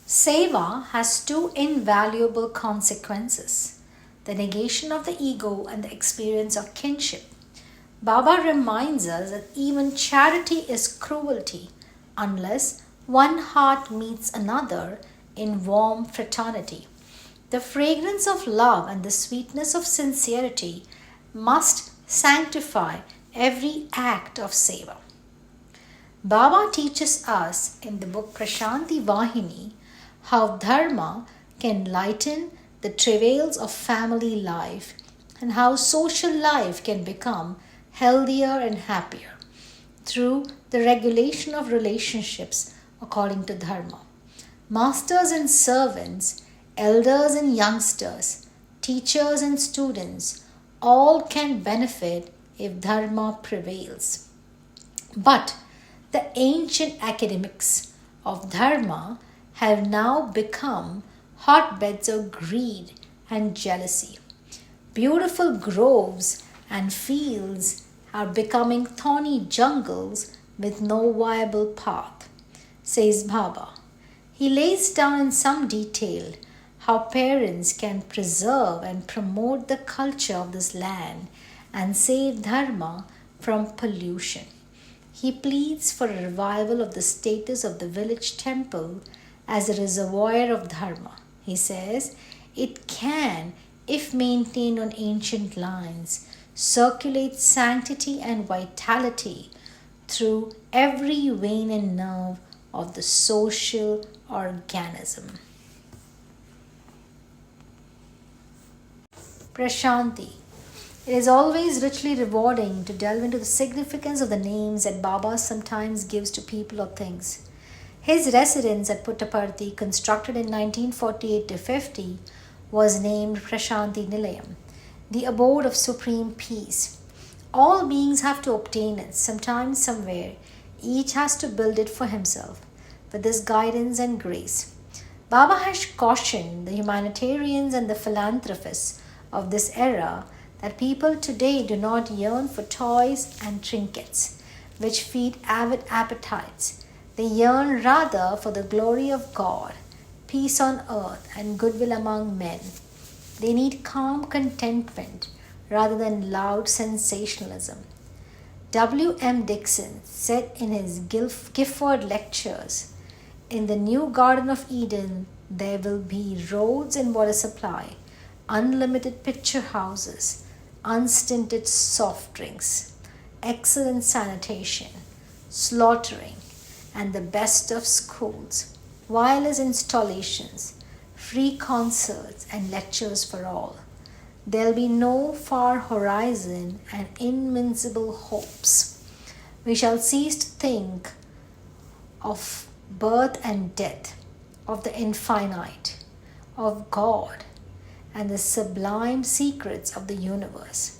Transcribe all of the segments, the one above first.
Seva has two invaluable consequences: the negation of the ego and the experience of kinship. Baba reminds us that even charity is cruelty unless one heart meets another in warm fraternity. The fragrance of love and the sweetness of sincerity must sanctify every act of seva. Baba teaches us in the book Prashanti Vahini how dharma can lighten the travails of family life and how social life can become healthier and happier through the regulation of relationships according to dharma. Masters and servants, elders and youngsters, teachers and students, all can benefit if dharma prevails. But the ancient academics of dharma have now become hotbeds of greed and jealousy. Beautiful groves and fields are becoming thorny jungles with no viable path, says Baba. He lays down in some detail how parents can preserve and promote the culture of this land and save dharma from pollution. He pleads for a revival of the status of the village temple as a reservoir of dharma. He says it can, if maintained on ancient lines, circulate sanctity and vitality through every vein and nerve of the social organism. Prashanti. It is always richly rewarding to delve into the significance of the names that Baba sometimes gives to people or things. His residence at Puttaparthi, constructed in 1948-50, was named Prashanti Nilayam, the abode of supreme peace. All beings have to obtain it, sometimes somewhere. Each has to build it for himself, with this guidance and grace. Baba has cautioned the humanitarians and the philanthropists of this era that people today do not yearn for toys and trinkets, which feed avid appetites. They yearn rather for the glory of God, peace on earth, and goodwill among men. They need calm contentment rather than loud sensationalism. W. M. Dixon said in his Gifford Lectures, "In the new Garden of Eden, there will be roads and water supply, unlimited picture houses, unstinted soft drinks, excellent sanitation, slaughtering, and the best of schools, wireless installations, free concerts and lectures for all. There'll be no far horizon and invincible hopes. We shall cease to think of birth and death, of the infinite, of God, and the sublime secrets of the universe.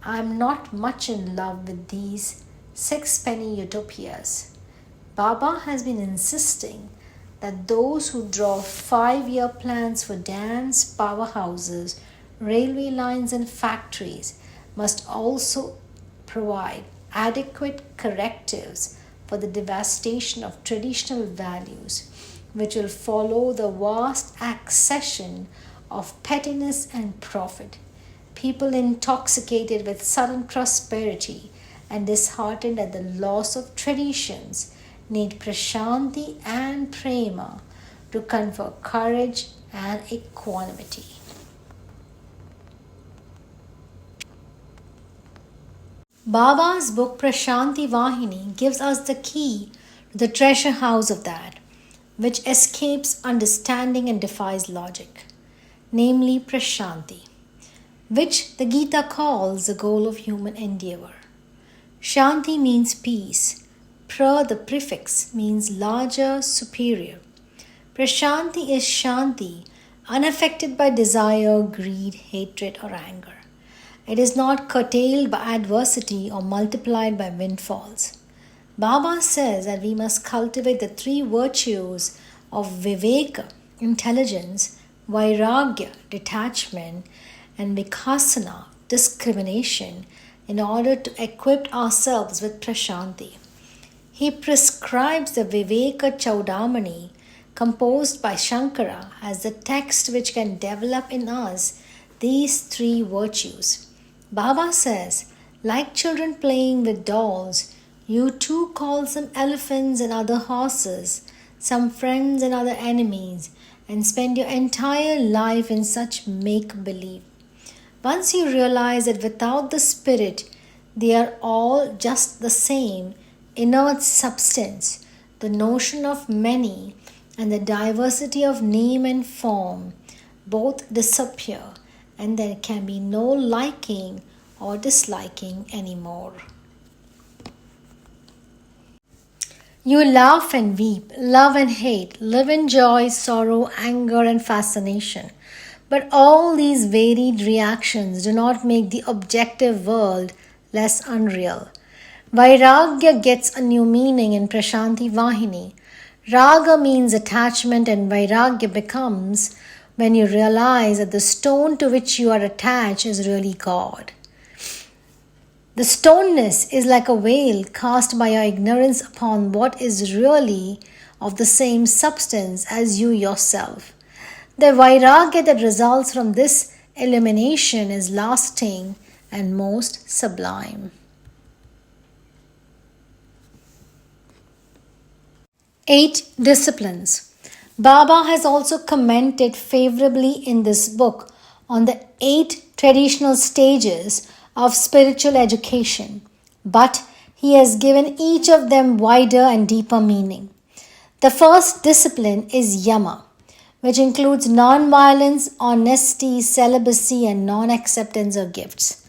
I am not much in love with these sixpenny utopias. Baba has been insisting that those who draw 5-year plans for dams, powerhouses, railway lines, and factories must also provide adequate correctives for the devastation of traditional values, which will follow the vast accession of pettiness and profit. People intoxicated with sudden prosperity and disheartened at the loss of traditions need prashanti and prema to confer courage and equanimity." Baba's book Prashanti Vahini gives us the key to the treasure house of that which escapes understanding and defies logic, namely Prashanti, which the Gita calls the goal of human endeavor. Shanti means peace. Pra, the prefix, means larger, superior. Prashanti is Shanti, unaffected by desire, greed, hatred, or anger. It is not curtailed by adversity or multiplied by windfalls. Baba says that we must cultivate the 3 virtues of Viveka, intelligence, Vairagya, detachment, and Vikasana, discrimination, in order to equip ourselves with Prashanti. He prescribes the Viveka Chaudamani, composed by Shankara as the text which can develop in us these three virtues. Baba says, like children playing with dolls, you too call some elephants and other horses, some friends and other enemies, and spend your entire life in such make believe. Once you realize that without the spirit, they are all just the same inert substance, the notion of many and the diversity of name and form both disappear, and there can be no liking or disliking anymore. You laugh and weep, love and hate, live in joy, sorrow, anger, and fascination. But all these varied reactions do not make the objective world less unreal. Vairagya gets a new meaning in Prashanti Vahini. Raga means attachment, and Vairagya becomes when you realize that the stone to which you are attached is really God. The stoneness is like a veil cast by your ignorance upon what is really of the same substance as you yourself. The vairagya that results from this elimination is lasting and most sublime. 8 disciplines. Baba has also commented favorably in this book on the 8 traditional stages of spiritual education, but he has given each of them wider and deeper meaning. The first discipline is yama, which includes non-violence, honesty, celibacy, and non-acceptance of gifts.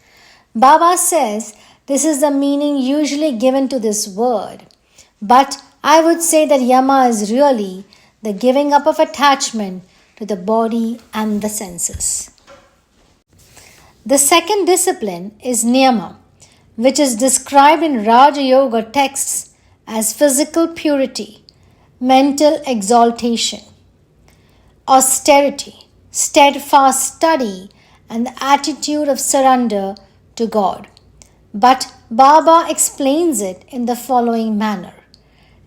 Baba says this is the meaning usually given to this word, but I would say that yama is really the giving up of attachment to the body and the senses. The second discipline is niyama, which is described in Raja Yoga texts as physical purity, mental exaltation, austerity, steadfast study, and the attitude of surrender to God. But Baba explains it in the following manner.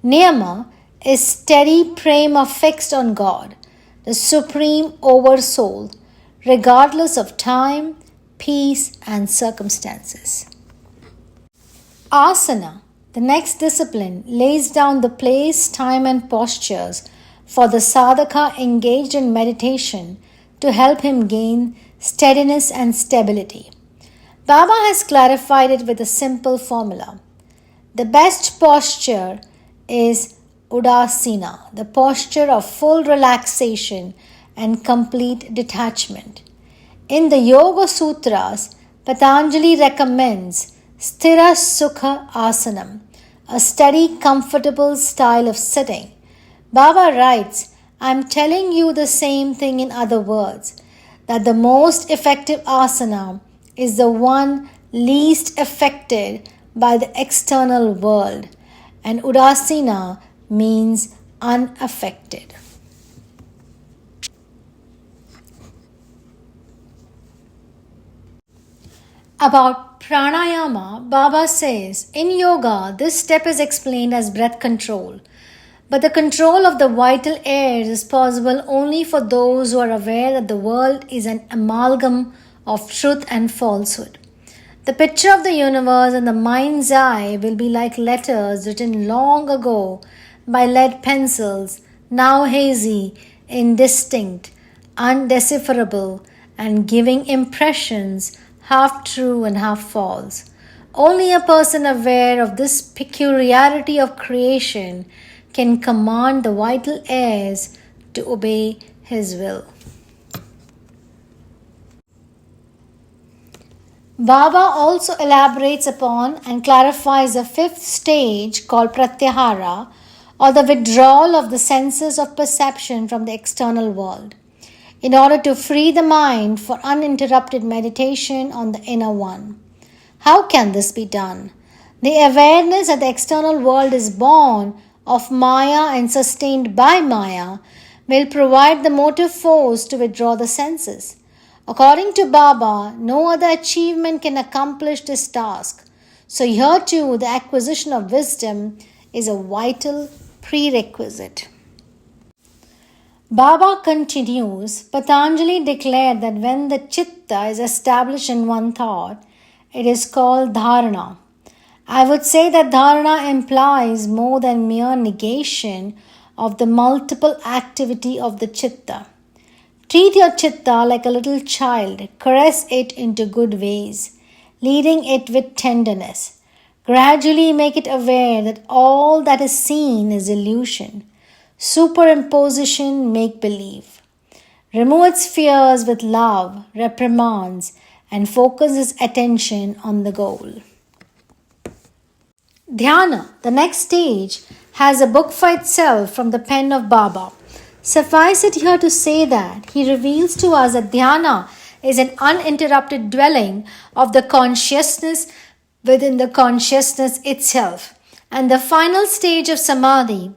Niyama is steady prema fixed on God, the supreme oversoul, regardless of time, peace, and circumstances. Asana, the next discipline, lays down the place, time, and postures for the sadhaka engaged in meditation to help him gain steadiness and stability. Baba has clarified it with a simple formula. The best posture is Udasina, the posture of full relaxation and complete detachment. In the Yoga Sutras, Patanjali recommends Sthira Sukha Asanam, a steady, comfortable style of sitting. Baba writes, I am telling you the same thing in other words, that the most effective asana is the one least affected by the external world, and Udasina means unaffected. About pranayama, Baba says, in yoga, this step is explained as breath control. But the control of the vital airs is possible only for those who are aware that the world is an amalgam of truth and falsehood. The picture of the universe in the mind's eye will be like letters written long ago by lead pencils, now hazy, indistinct, undecipherable, and giving impressions half true and half false. Only a person aware of this peculiarity of creation can command the vital airs to obey his will. Baba also elaborates upon and clarifies the fifth stage called pratyahara, or the withdrawal of the senses of perception from the external world, in order to free the mind for uninterrupted meditation on the inner one. How can this be done? The awareness that the external world is born of Maya and sustained by Maya will provide the motive force to withdraw the senses. According to Baba, no other achievement can accomplish this task. So here too, the acquisition of wisdom is a vital prerequisite. Baba continues, Patanjali declared that when the chitta is established in one thought, it is called dharana. I would say that dharana implies more than mere negation of the multiple activity of the chitta. Treat your chitta like a little child, caress it into good ways, leading it with tenderness. Gradually make it aware that all that is seen is illusion, superimposition, make believe. Remove its fears with love, reprimands, and focus its attention on the goal. Dhyana, the next stage, has a book for itself from the pen of Baba. Suffice it here to say that he reveals to us that dhyana is an uninterrupted dwelling of the consciousness within the consciousness itself. And the final stage of samadhi,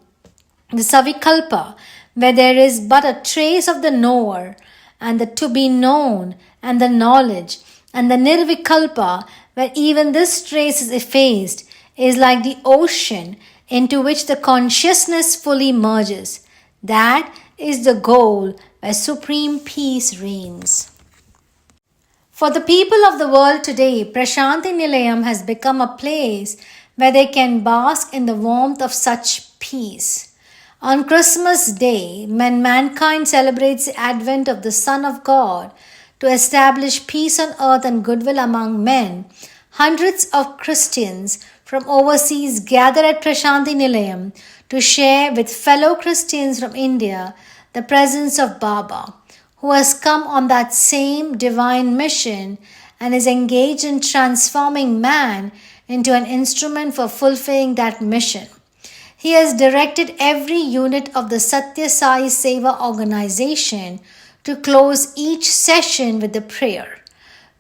the savikalpa, where there is but a trace of the knower and the to be known and the knowledge, and the nirvikalpa, where even this trace is effaced, is like the ocean into which the consciousness fully merges. That is the goal where supreme peace reigns. For the people of the world today, Prashanti Nilayam has become a place where they can bask in the warmth of such peace. On Christmas Day, when mankind celebrates the advent of the Son of God to establish peace on earth and goodwill among men, hundreds of Christians from overseas gather at Prashanti Nilayam to share with fellow Christians from India the presence of Baba, who has come on that same divine mission and is engaged in transforming man into an instrument for fulfilling that mission. He has directed every unit of the Satya Sai Seva organization to close each session with the prayer,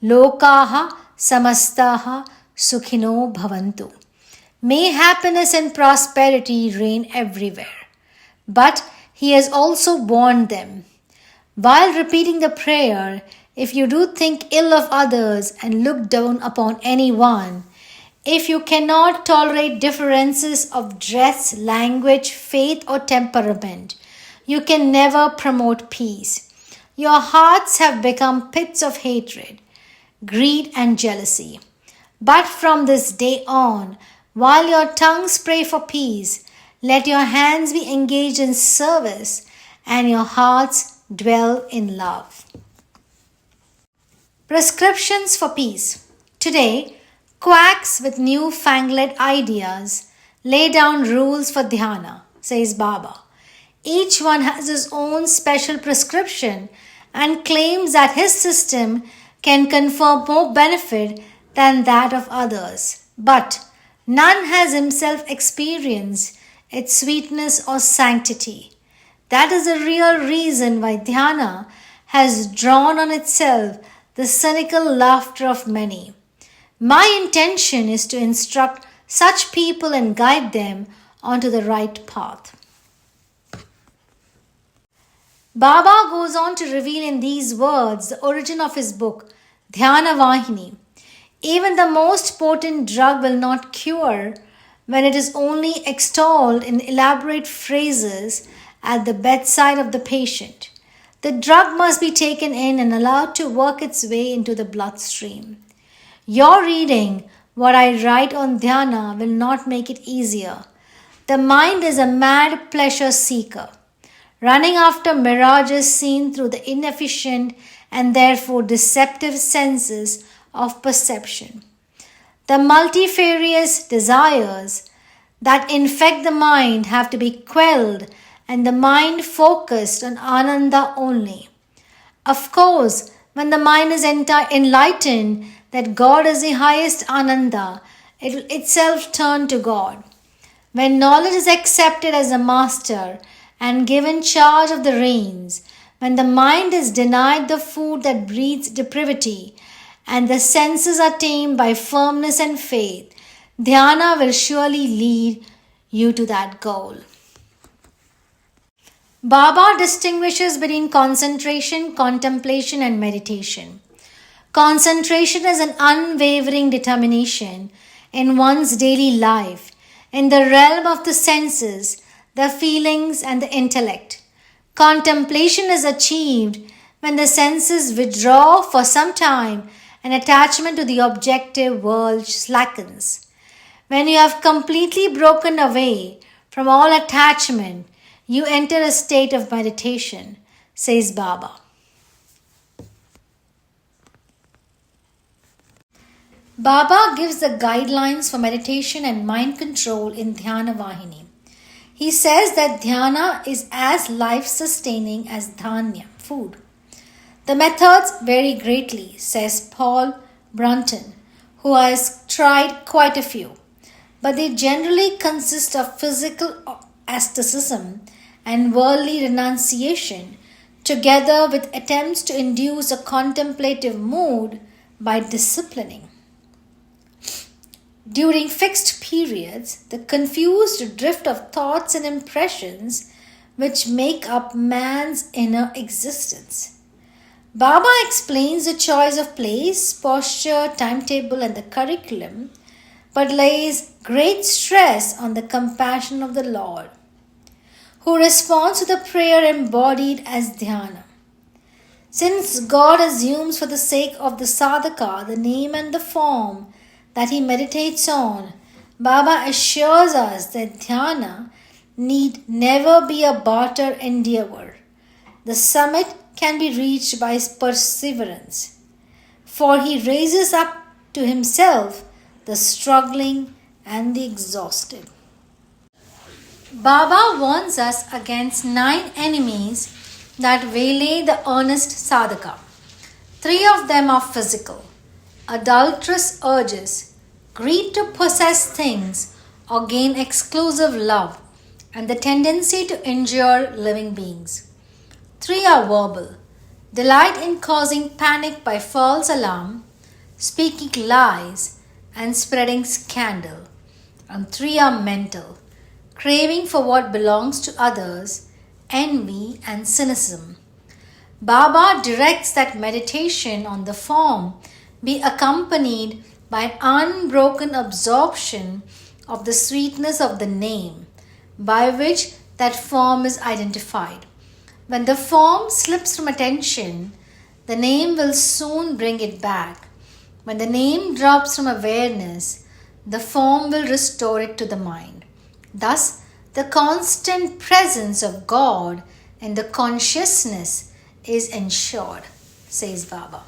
Lokaha Samastaha Sukhino Bhavantu. May happiness and prosperity reign everywhere. But he has also warned them. While repeating the prayer, if you do think ill of others and look down upon anyone, if you cannot tolerate differences of dress, language, faith, or temperament, you can never promote peace. Your hearts have become pits of hatred, greed, and jealousy. But from this day on, while your tongues pray for peace, let your hands be engaged in service and your hearts dwell in love. Prescriptions for peace. Today, quacks with new-fangled ideas lay down rules for dhyana, says Baba. Each one has his own special prescription and claims that his system can confer more benefit than that of others. But none has himself experienced its sweetness or sanctity. That is the real reason why dhyana has drawn on itself the cynical laughter of many. My intention is to instruct such people and guide them onto the right path. Baba goes on to reveal in these words the origin of his book, Dhyana Vahini. Even the most potent drug will not cure when it is only extolled in elaborate phrases at the bedside of the patient. The drug must be taken in and allowed to work its way into the bloodstream. Your reading what I write on dhyana will not make it easier. The mind is a mad pleasure seeker, running after mirages seen through the inefficient and therefore deceptive senses of perception. The multifarious desires that infect the mind have to be quelled and the mind focused on Ananda only. Of course, when the mind is enlightened that God is the highest Ananda, it will itself turn to God. When knowledge is accepted as a master and given charge of the reins, when the mind is denied the food that breeds depravity, and the senses are tamed by firmness and faith, dhyana will surely lead you to that goal. Baba distinguishes between concentration, contemplation, and meditation. Concentration is an unwavering determination in one's daily life, in the realm of the senses, the feelings, and the intellect. Contemplation is achieved when the senses withdraw for some time and attachment to the objective world slackens. When you have completely broken away from all attachment, you enter a state of meditation, says Baba. Baba gives the guidelines for meditation and mind control in Dhyana Vahini. He says that dhyana is as life-sustaining as dhanya, food. The methods vary greatly, says Paul Brunton, who has tried quite a few, but they generally consist of physical asceticism and worldly renunciation, together with attempts to induce a contemplative mood by disciplining. During fixed periods, the confused drift of thoughts and impressions which make up man's inner existence. Baba explains the choice of place, posture, timetable, and the curriculum, but lays great stress on the compassion of the Lord, who responds to the prayer embodied as dhyana. Since God assumes for the sake of the sadhaka the name and the form that he meditates on, Baba assures us that dhyana need never be a barter endeavor. The summit can be reached by perseverance, for he raises up to himself the struggling and the exhausted. Baba warns us against 9 enemies that waylay the earnest sadhaka. 3 of them are physical: adulterous urges, greed to possess things or gain exclusive love, and the tendency to injure living beings. 3 are verbal: delight in causing panic by false alarm, speaking lies, and spreading scandal. And 3 are mental: craving for what belongs to others, envy, and cynicism. Baba directs that meditation on the form be accompanied by an unbroken absorption of the sweetness of the name, by which that form is identified. When the form slips from attention, the name will soon bring it back. When the name drops from awareness, the form will restore it to the mind. Thus, the constant presence of God in the consciousness is ensured, says Baba.